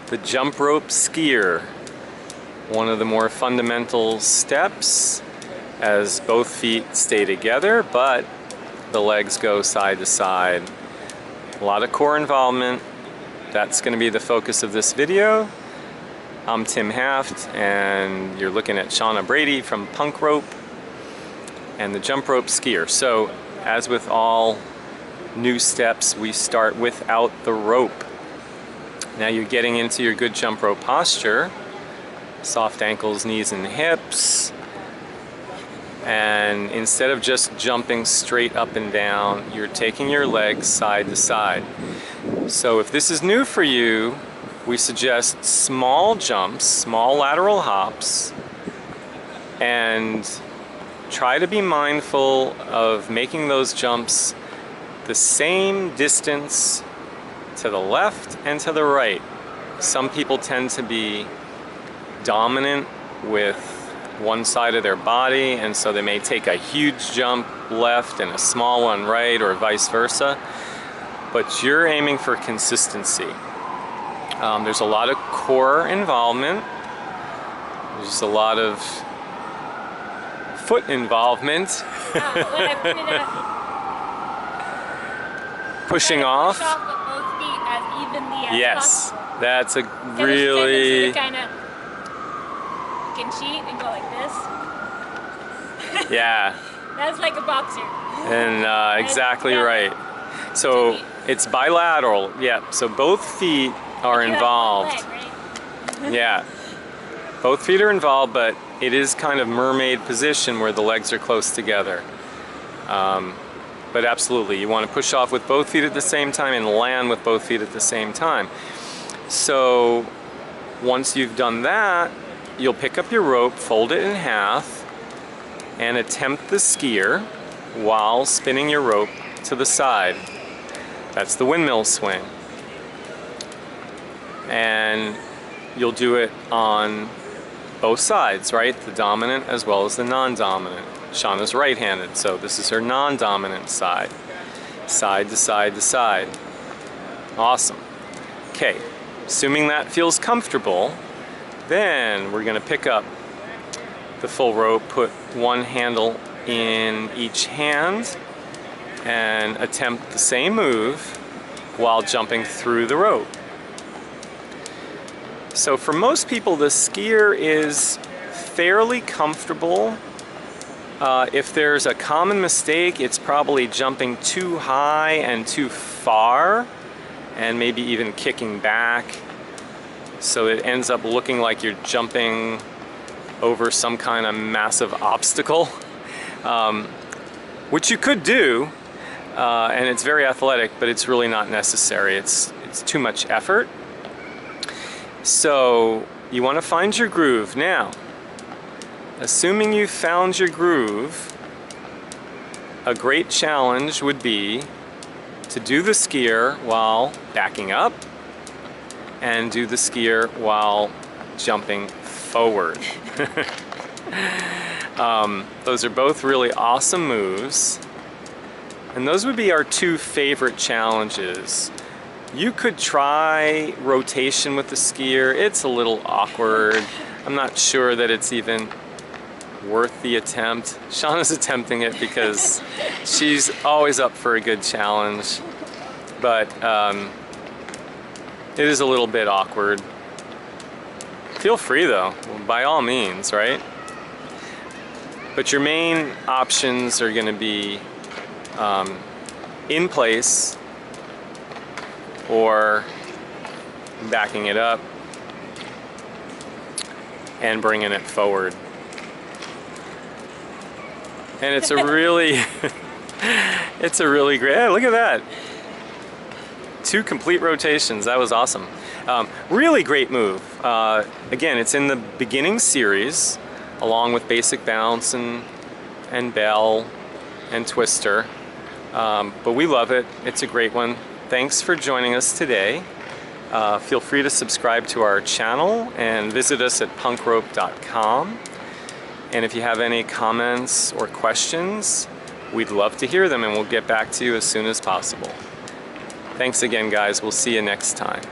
The jump rope skier. One of the more fundamental steps as both feet stay together, but the legs go side to side. A lot of core involvement. That's going to be the focus of this video. I'm Tim Haft, and you're looking at Shana Brady from Punk Rope and the jump rope skier. So, as with all new steps, we start without the rope. Now you're getting into your good jump rope posture. Soft ankles, knees, and hips. And instead of just jumping straight up and down, you're taking your legs side to side. So if this is new for you, we suggest small jumps, small lateral hops, and try to be mindful of making those jumps the same distance to the left and to the right. Some people tend to be dominant with one side of their body, and so they may take a huge jump left and a small one right, or vice versa. But you're aiming for consistency. There's a lot of core involvement. There's a lot of foot involvement. Pushing off. Push off with both feet as evenly as yes, possible. that's a really. Kind of can cheat and go like this. Yeah. That's like a boxer. And exactly right. So it's bilateral. Yeah. So both feet are involved. Leg, right? Yeah. Both feet are involved, but it is kind of mermaid position where the legs are close together. But absolutely, you want to push off with both feet at the same time and land with both feet at the same time. So once you've done that, you'll pick up your rope, fold it in half, and attempt the skier while spinning your rope to the side. That's the windmill swing. And you'll do it on both sides, right? The dominant as well as the non-dominant. Shana's right-handed, so this is her non-dominant side. Side to side to side. Awesome. Okay, assuming that feels comfortable, then we're going to pick up the full rope, put one handle in each hand, and attempt the same move while jumping through the rope. So for most people, the skier is fairly comfortable. If there's a common mistake, it's probably jumping too high and too far, and maybe even kicking back. So it ends up looking like you're jumping over some kind of massive obstacle, which you could do, and it's very athletic, but it's really not necessary. It's too much effort. So you want to find your groove. Now, assuming you've found your groove, a great challenge would be to do the skier while backing up and do the skier while jumping forward. Those are both really awesome moves, and those would be our two favorite challenges. You could try rotation with the skier. It's a little awkward. I'm not sure that it's even worth the attempt. Shana's attempting it because she's always up for a good challenge, but it is a little bit awkward. Feel free though, by all means, right? But your main options are going to be in place or backing it up and bringing it forward. And it's a really, it's a really great, hey, look at that. 2 complete rotations, that was awesome. Really great move. Again, it's in the beginning series, along with basic bounce and bell and twister. But we love it, it's a great one. Thanks for joining us today. Feel free to subscribe to our channel and visit us at punkrope.com. And if you have any comments or questions, we'd love to hear them, and we'll get back to you as soon as possible. Thanks again, guys. We'll see you next time.